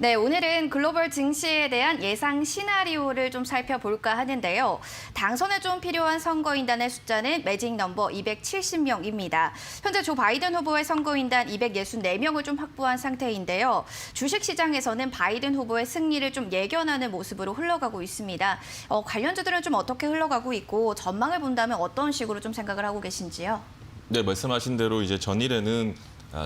네, 오늘은 글로벌 증시에 대한 예상 시나리오를 좀 살펴볼까 하는데요. 당선에 좀 필요한 선거인단의 숫자는 매직 넘버 270명입니다. 현재 조 바이든 후보의 선거인단 264명을 좀 확보한 상태인데요. 주식시장에서는 바이든 후보의 승리를 좀 예견하는 모습으로 흘러가고 있습니다. 관련주들은 좀 어떻게 흘러가고 있고 전망을 본다면 어떤 식으로 좀 생각을 하고 계신지요? 네, 말씀하신 대로 이제 전일에는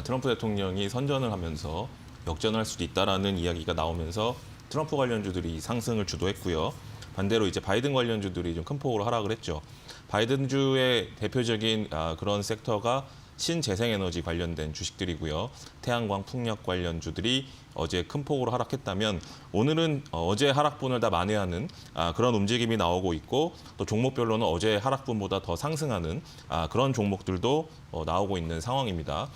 트럼프 대통령이 선전을 하면서 역전할 수도 있다라는 이야기가 나오면서 트럼프 관련주들이 상승을 주도했고요. 반대로 이제 바이든 관련주들이 좀 큰 폭으로 하락을 했죠. 바이든주의 대표적인 그런 섹터가 신재생에너지 관련된 주식들이고요. 태양광, 풍력 관련주들이 어제 큰 폭으로 하락했다면 오늘은 어제 하락분을 다 만회하는 그런 움직임이 나오고 있고 또 종목별로는 어제 하락분보다 더 상승하는 그런 종목들도 나오고 있는 상황입니다.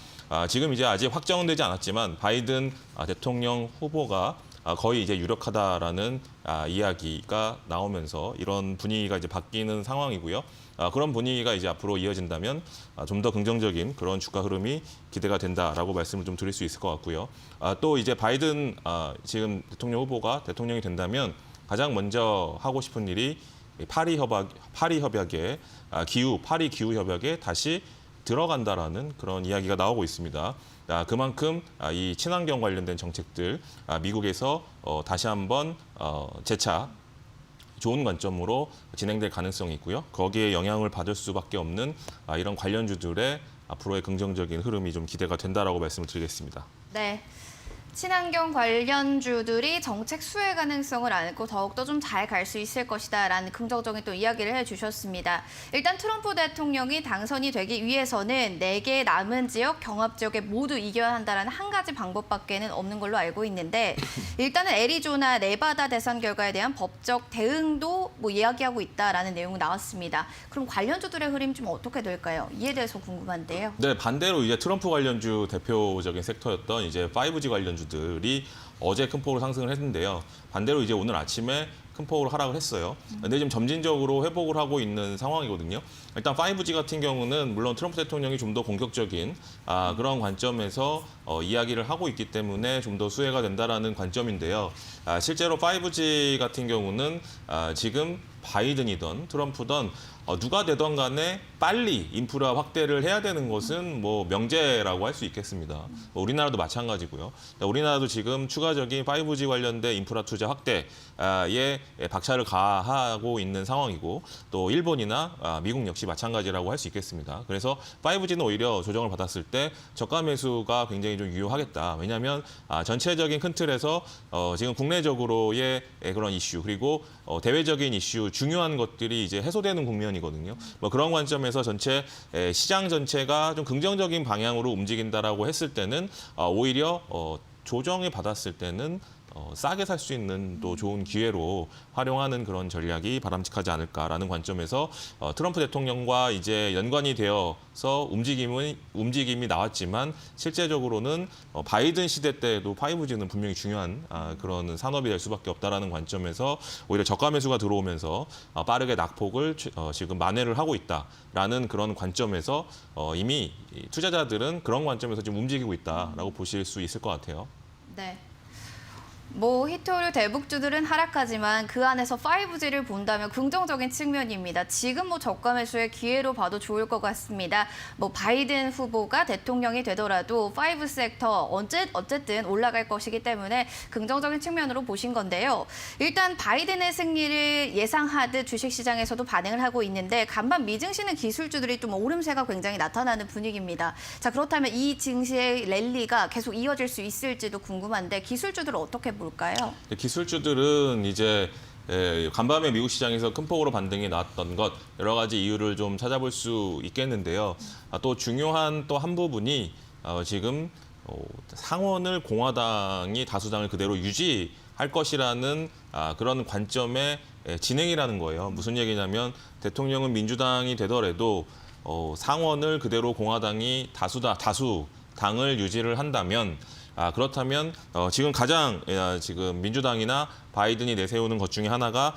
지금 이제 아직 확정되지 않았지만 바이든 대통령 후보가 거의 이제 유력하다라는 이야기가 나오면서 이런 분위기가 이제 바뀌는 상황이고요. 그런 분위기가 이제 앞으로 이어진다면 좀 더 긍정적인 그런 주가 흐름이 기대가 된다라고 말씀을 좀 드릴 수 있을 것 같고요. 또 이제 바이든 지금 대통령 후보가 대통령이 된다면 가장 먼저 하고 싶은 일이 파리 협약에 파리 기후 협약에 다시 들어간다라는 그런 이야기가 나오고 있습니다. 그만큼 이 친환경 관련된 정책들 미국에서 다시 한번 재차 좋은 관점으로 진행될 가능성이 있고요. 거기에 영향을 받을 수밖에 없는 이런 관련주들의 앞으로의 긍정적인 흐름이 좀 기대가 된다라고 말씀을 드리겠습니다. 네. 친환경 관련주들이 정책 수혜 가능성을 안고 더욱더 좀 잘 갈 수 있을 것이다라는 긍정적인 또 이야기를 해주셨습니다. 일단 트럼프 대통령이 당선이 되기 위해서는 4개 남은 지역, 경합 지역에 모두 이겨야 한다는 한 가지 방법밖에는 없는 걸로 알고 있는데 일단은 애리조나, 네바다 대선 결과에 대한 법적 대응도 이야기하고 있다라는 내용이 나왔습니다. 그럼 관련주들의 흐름 좀 어떻게 될까요? 이에 대해서 궁금한데요. 네, 반대로 이제 트럼프 관련주 대표적인 섹터였던 이제 5G 관련주들이 어제 큰 폭으로 상승을 했는데요. 반대로 이제 오늘 아침에 큰 폭으로 하락을 했어요. 근데 지금 점진적으로 회복을 하고 있는 상황이거든요. 일단 5G 같은 경우는 물론 트럼프 대통령이 좀 더 공격적인 그런 관점에서 이야기를 하고 있기 때문에 좀 더 수혜가 된다라는 관점인데요. 실제로 5G 같은 경우는 지금 바이든이든 트럼프든 누가 되던 간에 빨리 인프라 확대를 해야 되는 것은 뭐 명제라고 할 수 있겠습니다. 우리나라도 마찬가지고요. 우리나라도 지금 추가적인 5G 관련된 인프라 투자 확대에 박차를 가하고 있는 상황이고 또 일본이나 미국 역시 마찬가지라고 할 수 있겠습니다. 그래서 5G는 오히려 조정을 받았을 때 저가 매수가 굉장히 좀 유효하겠다. 왜냐하면 전체적인 큰 틀에서 지금 국내적으로의 그런 이슈 그리고 대외적인 이슈 중요한 것들이 이제 해소되는 국면이거든요. 뭐 그런 관점에서 전체 시장 전체가 좀 긍정적인 방향으로 움직인다라고 했을 때는 오히려 조정을 받았을 때는 싸게 살 수 있는 또 좋은 기회로 활용하는 그런 전략이 바람직하지 않을까라는 관점에서 트럼프 대통령과 이제 연관이 되어서 움직임이 나왔지만 실제적으로는 바이든 시대 때도 5G는 분명히 중요한 그런 산업이 될 수밖에 없다라는 관점에서 오히려 저가 매수가 들어오면서 빠르게 낙폭을 지금 만회를 하고 있다라는 그런 관점에서 이미 투자자들은 그런 관점에서 지금 움직이고 있다라고 보실 수 있을 것 같아요. 네. 히토류 대북주들은 하락하지만 그 안에서 5G를 본다면 긍정적인 측면입니다. 지금 저가 매수의 기회로 봐도 좋을 것 같습니다. 바이든 후보가 대통령이 되더라도 5 섹터 어쨌든 올라갈 것이기 때문에 긍정적인 측면으로 보신 건데요. 일단 바이든의 승리를 예상하듯 주식시장에서도 반응을 하고 있는데 간밤 미증시는 기술주들이 좀 오름세가 굉장히 나타나는 분위기입니다. 자, 그렇다면 이 증시의 랠리가 계속 이어질 수 있을지도 궁금한데 기술주들을 어떻게 볼까요? 기술주들은 이제 간밤에 미국 시장에서 큰 폭으로 반등이 나왔던 것 여러 가지 이유를 좀 찾아볼 수 있겠는데요. 또 중요한 또 한 부분이 지금 상원을 공화당이 다수당을 그대로 유지할 것이라는 그런 관점의 진행이라는 거예요. 무슨 얘기냐면 대통령은 민주당이 되더라도 상원을 그대로 공화당이 다수당을 유지를 한다면 그렇다면 지금 가장 지금 민주당이나 바이든이 내세우는 것 중에 하나가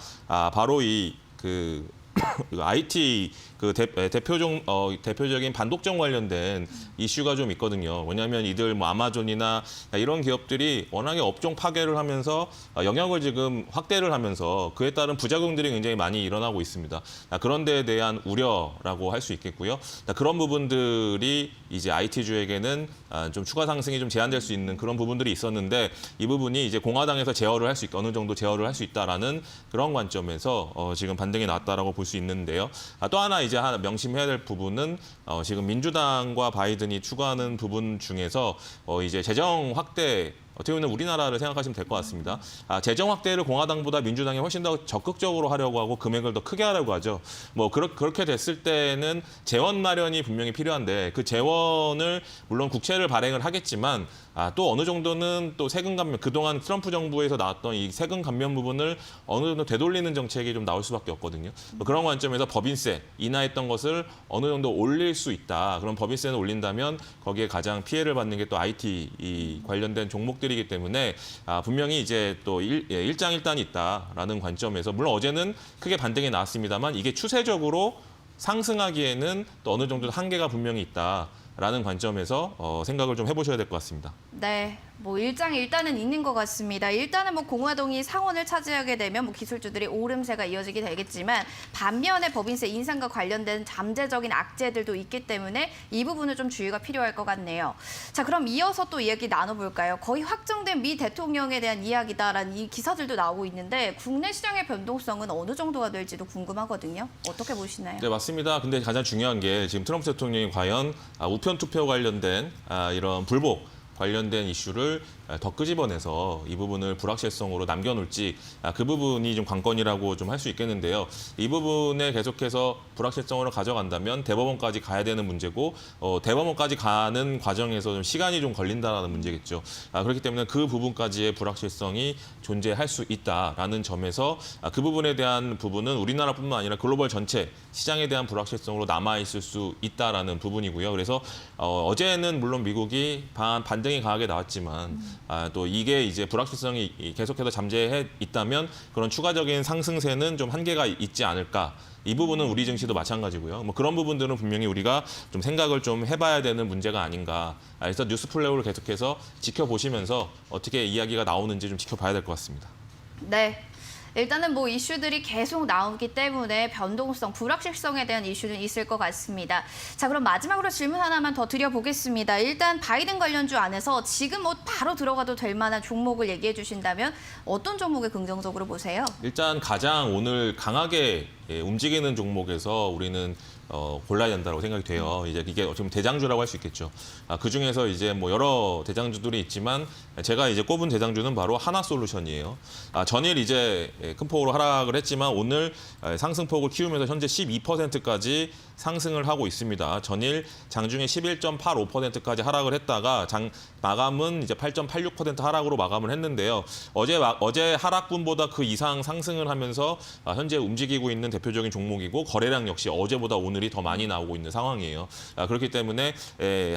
바로 이 IT 그 대표적인 반독점 관련된 이슈가 좀 있거든요. 왜냐하면 이들 뭐 아마존이나 이런 기업들이 워낙에 업종 파괴를 하면서 영역을 지금 확대를 하면서 그에 따른 부작용들이 굉장히 많이 일어나고 있습니다. 그런 데에 대한 우려라고 할 수 있겠고요. 그런 부분들이 이제 IT주에게는 좀 추가 상승이 좀 제한될 수 있는 그런 부분들이 있었는데 이 부분이 이제 공화당에서 제어를 할 수 있다, 어느 정도 제어를 할 수 있다라는 그런 관점에서 지금 반등이 나왔다라고 볼 수 있는데요. 또 하나 이제 하나 명심해야 될 부분은 지금 민주당과 바이든이 추구하는 부분 중에서 이제 재정 확대 어떻게 보면 우리나라를 생각하시면 될 것 같습니다. 재정 확대를 공화당보다 민주당이 훨씬 더 적극적으로 하려고 하고 금액을 더 크게 하려고 하죠. 뭐 그렇게 됐을 때는 재원 마련이 분명히 필요한데 그 재원을 물론 국채를 발행을 하겠지만 또 어느 정도는 또 세금 감면 그동안 트럼프 정부에서 나왔던 이 세금 감면 부분을 어느 정도 되돌리는 정책이 좀 나올 수밖에 없거든요. 그런 관점에서 법인세 인하했던 것을 어느 정도 올릴 수 있다. 그럼 법인세는 올린다면 거기에 가장 피해를 받는 게 또 IT 관련된 종목들이기 때문에 분명히 이제 또 일장일단이 있다라는 관점에서 물론 어제는 크게 반등이 나왔습니다만 이게 추세적으로 상승하기에는 또 어느 정도 한계가 분명히 있다라는 관점에서 생각을 좀 해보셔야 될 것 같습니다. 네, 뭐 일단은 있는 것 같습니다. 일단은 뭐 공화당이 상원을 차지하게 되면 뭐 기술주들이 오름세가 이어지게 되겠지만 반면에 법인세 인상과 관련된 잠재적인 악재들도 있기 때문에 이 부분은 좀 주의가 필요할 것 같네요. 자, 그럼 이어서 또 이야기 나눠볼까요? 거의 확정된 미 대통령에 대한 이야기다라는 이 기사들도 나오고 있는데 국내 시장의 변동성은 어느 정도가 될지도 궁금하거든요. 어떻게 보시나요? 네, 맞습니다. 근데 가장 중요한 게 지금 트럼프 대통령이 과연 우편 투표 관련된 이런 불복 관련된 이슈를 더 끄집어내서 이 부분을 불확실성으로 남겨놓을지 그 부분이 좀 관건이라고 좀 할 수 있겠는데요. 이 부분에 계속해서 불확실성으로 가져간다면 대법원까지 가야 되는 문제고 대법원까지 가는 과정에서 좀 시간이 좀 걸린다는 문제겠죠. 그렇기 때문에 그 부분까지의 불확실성이 존재할 수 있다라는 점에서 그 부분에 대한 부분은 우리나라뿐만 아니라 글로벌 전체 시장에 대한 불확실성으로 남아있을 수 있다라는 부분이고요. 그래서 어제는 물론 미국이 반등이 강하게 나왔지만 또 이게 이제 불확실성이 계속해서 잠재해 있다면 그런 추가적인 상승세는 좀 한계가 있지 않을까. 이 부분은 우리 증시도 마찬가지고요. 뭐 그런 부분들은 분명히 우리가 좀 생각을 좀 해봐야 되는 문제가 아닌가. 그래서 뉴스 플레이를 계속해서 지켜보시면서 어떻게 이야기가 나오는지 좀 지켜봐야 될 것 같습니다. 네. 일단은 뭐 이슈들이 계속 나오기 때문에 변동성, 불확실성에 대한 이슈는 있을 것 같습니다. 자, 그럼 마지막으로 질문 하나만 더 드려보겠습니다. 일단 바이든 관련주 안에서 지금 뭐 바로 들어가도 될 만한 종목을 얘기해 주신다면 어떤 종목을 긍정적으로 보세요? 일단 가장 오늘 강하게 움직이는 종목에서 우리는 골라야 된다고 생각이 돼요. 이제 이게 지금 대장주라고 할 수 있겠죠. 그 중에서 이제 뭐 여러 대장주들이 있지만 제가 이제 꼽은 대장주는 바로 하나솔루션이에요. 전일 이제 큰 폭으로 하락을 했지만 오늘 상승폭을 키우면서 현재 12%까지 상승을 하고 있습니다. 전일 장중에 11.85%까지 하락을 했다가 마감은 이제 8.86% 하락으로 마감을 했는데요. 어제 하락분보다 그 이상 상승을 하면서 현재 움직이고 있는 대표적인 종목이고 거래량 역시 어제보다 오늘이 더 많이 나오고 있는 상황이에요. 그렇기 때문에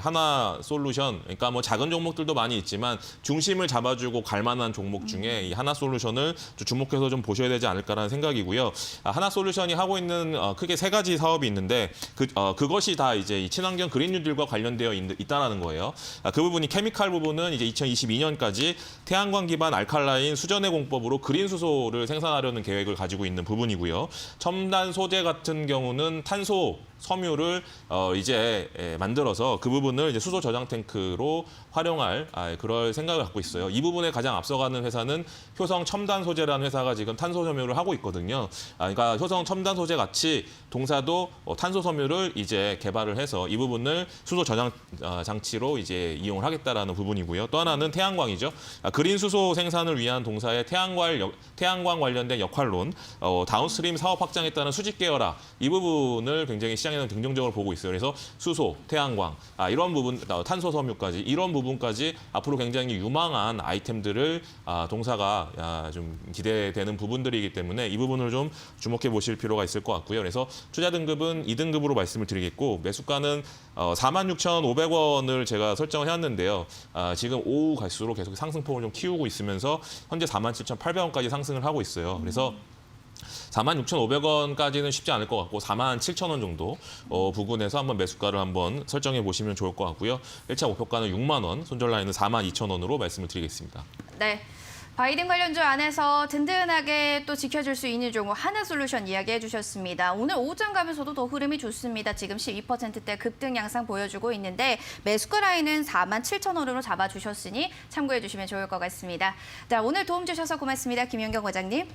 하나솔루션, 그러니까 뭐 작은 종목들도 많이 있지만 중심을 잡아주고 갈 만한 종목 중에 이 하나솔루션을 주목해서 좀 보셔야 되지 않을까라는 생각이고요. 하나솔루션이 하고 있는 크게 세 가지 사업이 있는데 그것이 다 이제 이 친환경 그린 뉴딜과 관련되어 있다라는 거예요. 그 부분이 케미칼 부분은 이제 2022년까지 태양광 기반 알칼라인 수전해 공법으로 그린 수소를 생산하려는 계획을 가지고 있는 부분이고요. 첨단 소재 같은 경우는 탄소 섬유를 이제 만들어서 그 부분을 이제 수소 저장 탱크로 활용할 그럴 생각을 갖고 있어요. 이 부분에 가장 앞서가는 회사는 효성 첨단 소재라는 회사가 지금 탄소 섬유를 하고 있거든요. 그러니까 효성 첨단 소재 같이 동사도 탄소 섬유를 이제 개발을 해서 이 부분을 수소 저장 장치로 이제 이용을 하겠다라는 부분이고요. 또 하나는 태양광이죠. 그린 수소 생산을 위한 동사의 태양광 관련된 역할론, 다운스트림 사업 확장에 따른 수직 계열화 이 부분을 굉장히 시장에는 긍정적으로 보고 있어요. 그래서 수소, 태양광 이런 부분, 탄소 섬유까지 이런 부분까지 앞으로 굉장히 유망한 아이템들을 동사가 좀 기대되는 부분들이기 때문에 이 부분을 좀 주목해 보실 필요가 있을 것 같고요. 그래서 투자 등급은 2등급으로 말씀을 드리겠고 매수가는 46,500원을 제가 설정을 해왔는데요. 지금 오후 갈수록 계속 상승폭을 좀 키우고 있으면서 현재 47,800원까지 상승을 하고 있어요. 그래서 46,500원까지는 쉽지 않을 것 같고 47,000원 정도 부근에서 한번 매수가를 한번 설정해 보시면 좋을 것 같고요. 1차 목표가는 6만 원, 손절 라인은 42,000원으로 말씀을 드리겠습니다. 네. 바이든 관련주 안에서 든든하게 또 지켜줄 수 있는 종목 하나솔루션 이야기해 주셨습니다. 오늘 오전 가면서도 더 흐름이 좋습니다. 지금 12%대 급등 양상 보여주고 있는데 매수가 라인은 47,000원으로 잡아주셨으니 참고해 주시면 좋을 것 같습니다. 자, 오늘 도움 주셔서 고맙습니다. 김연경 과장님.